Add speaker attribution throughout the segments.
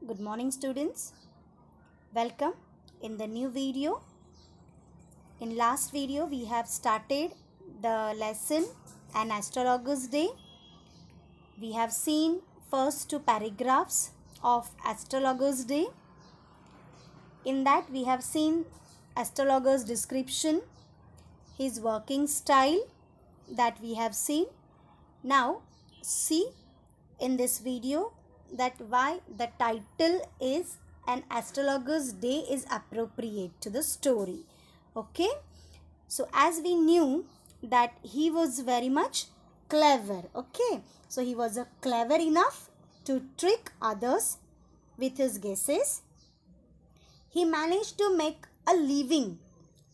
Speaker 1: Good morning, students. Welcome in the new video. In last video we have started the lesson An Astrologer's Day. We have seen first two paragraphs of Astrologer's Day. In that we have seen astrologer's description, his working style that we have seen. Now see in this video that why the title is An Astrologer's Day is appropriate to the story. Okay, so as we knew that he was very much clever. Okay, so he was clever enough to trick others with his guesses. He managed to make a living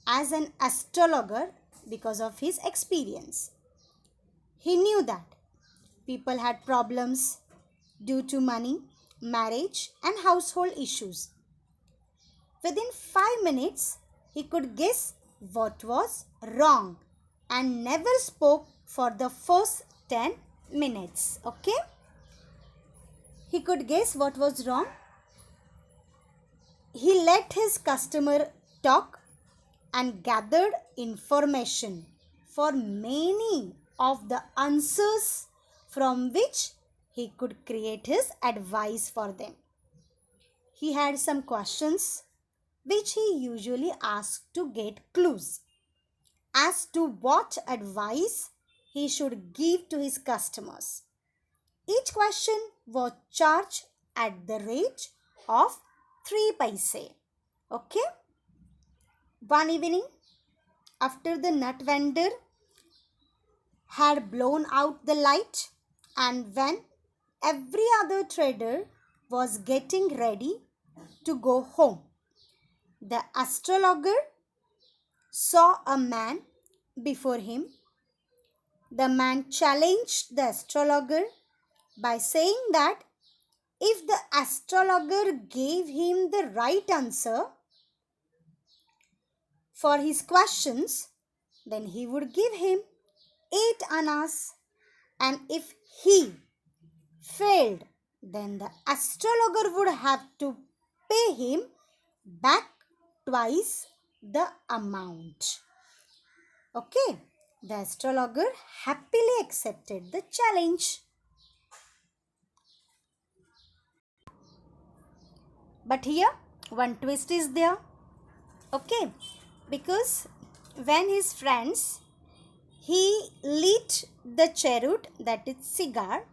Speaker 1: as an astrologer because of his experience. He knew that people had problems due to money, marriage, and household issues. Within 5 minutes, he could guess what was wrong and never spoke for the first 10 minutes. Okay? He could guess what was wrong. He let his customer talk and gathered information for many of the answers from which he could create his advice for them. He had some questions which he usually asked to get clues as to what advice he should give to his customers. Each question was charged at the rate of 3 paise. Okay? One evening, after the nut vendor had blown out the light and when every other trader was getting ready to go home, the astrologer saw a man before him. The man challenged the astrologer by saying that if the astrologer gave him the right answer for his questions, then he would give him 8 annas, and if he failed, then the astrologer would have to pay him back twice the amount. Okay, the astrologer happily accepted the challenge. But here one twist is there. Okay, because when his friends, he lit the cheroot, that is cigar,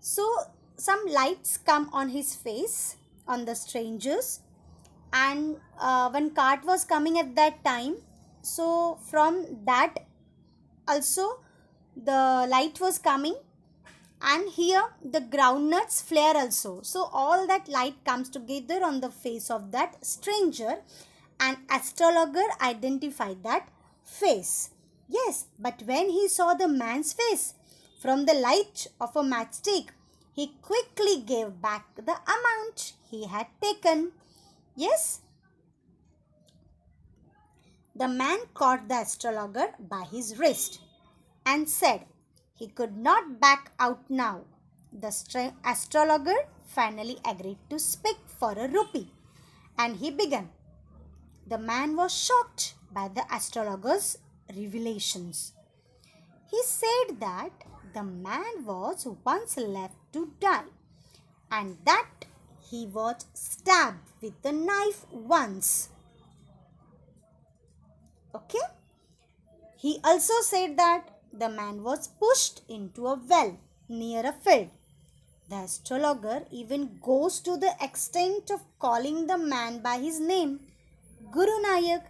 Speaker 1: so some lights come on his face, on the strangers, and one cart was coming at that time, so from that also the light was coming, and here the groundnuts flare also, so all that light comes together on the face of that stranger, and astrologer identified that face. Yes, but when he saw the man's face from the light of a matchstick, he quickly gave back the amount he had taken. Yes, the man caught the astrologer by his wrist and said he could not back out now. The astrologer finally agreed to speak for a rupee, and he began. The man was shocked by the astrologer's revelations. He said that the man was once left to die and that he was stabbed with a knife once. Okay? He also said that the man was pushed into a well near a field. The astrologer even goes to the extent of calling the man by his name, Guru Nayak.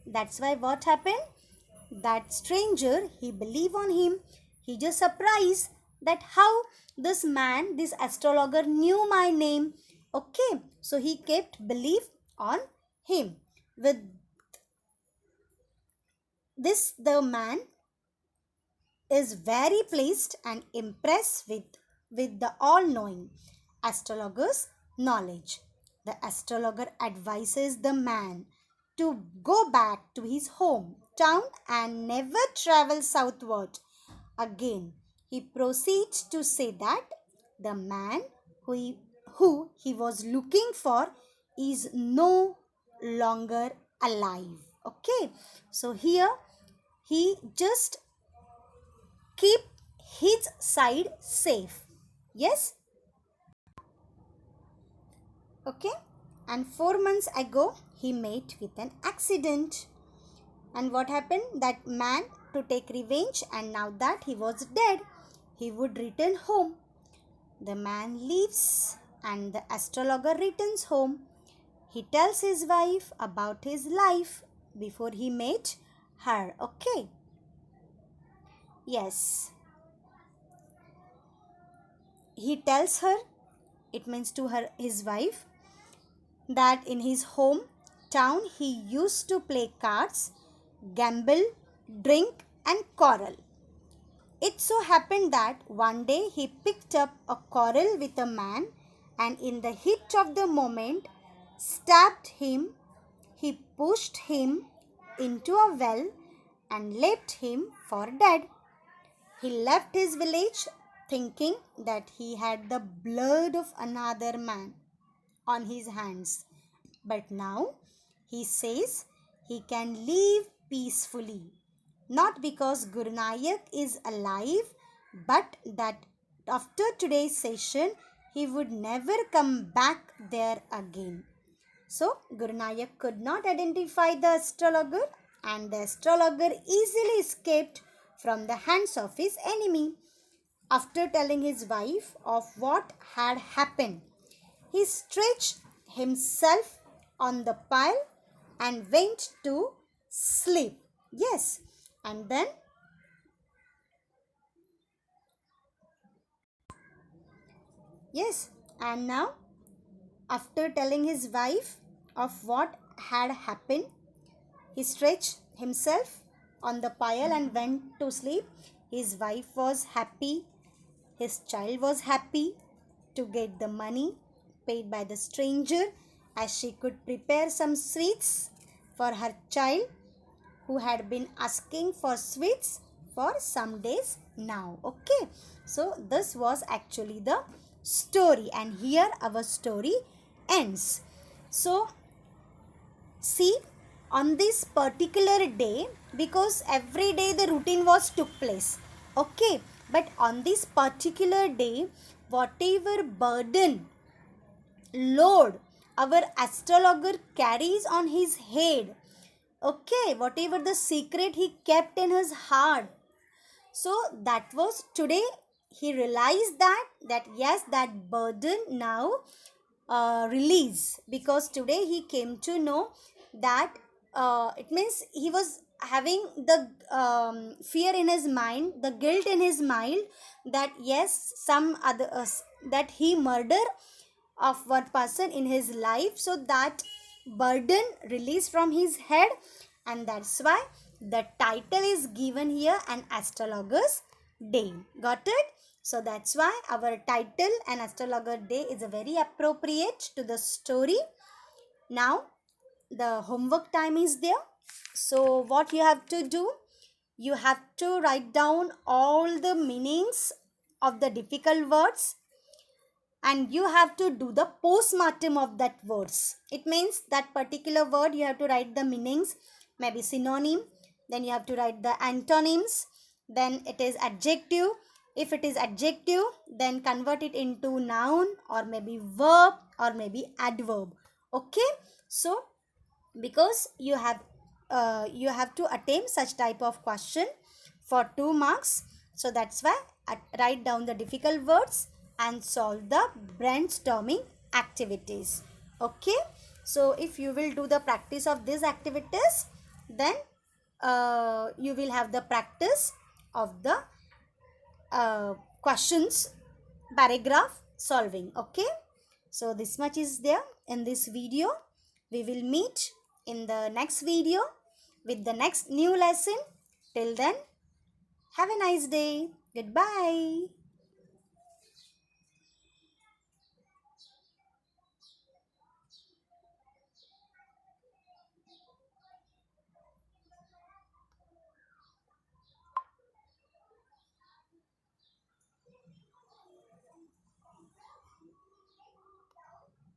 Speaker 1: That's why what happened? That stranger, he believed on him. He just surprised that how this man, this astrologer knew my name. Okay, so he kept belief on him. With this, the man is very pleased and impressed with the all-knowing astrologer's knowledge. The astrologer advises the man to go back to his hometown and never travel southward again. He proceeds to say that the man who he was looking for is no longer alive. Okay, so here he just keep his side safe. Yes. Okay, and 4 months ago he met with an accident. And what happened? That man, to take revenge, and now that he was dead, he would return home. The man leaves and the astrologer returns home. He tells his wife about his life before he met her. Okay. Yes. He tells her, it means to her, his wife, that in his hometown he used to play cards, gamble, drink, and quarrel. It so happened that one day he picked up a quarrel with a man and in the heat of the moment stabbed him. He pushed him into a well and left him for dead. He left his village thinking that he had the blood of another man on his hands. But now he says he can live peacefully. Not because Guru Nanak is alive, but that after today's session, he would never come back there again. So, Guru Nanak could not identify the astrologer, and the astrologer easily escaped from the hands of his enemy. After telling his wife of what had happened, he stretched himself on the pile and went to sleep. Yes, and then and now after telling his wife of what had happened, he stretched himself on the pile and went to sleep. His wife was happy. His child was happy to get the money paid by the stranger, as she could prepare some sweets for her child who had been asking for sweets for some days now. Okay, so this was actually the story, and here our story ends. So see, on this particular day, because every day the routine was took place, okay, but on this particular day, whatever burden, load our astrologer carries on his head, okay, whatever the secret he kept in his heart, so that was today he realized that yes, that burden now release, because today he came to know that it means he was having the fear in his mind, the guilt in his mind, that yes, some other that he murder of one person in his life, so that burden released from his head, and that's why the title is given here, an astrologer's day. Got it? So that's why our title, an astrologer day, is a very appropriate to the story. Now the homework time is there. So what you have to do, you have to write down all the meanings of the difficult words, and you have to do the postmortem of that words. It means that particular word you have to write the meanings, maybe synonym, then you have to write the antonyms, then it is adjective. If it is adjective, then convert it into noun or maybe verb or maybe adverb. Okay, so because you have to attempt such type of question for 2 marks, so that's why write down the difficult words and solve the brainstorming activities. Okay, so if you will do the practice of these activities, then you will have the practice of the questions paragraph solving. Okay, so this much is there in this video. We will meet in the next video with the next new lesson. Till then, have a nice day. Goodbye.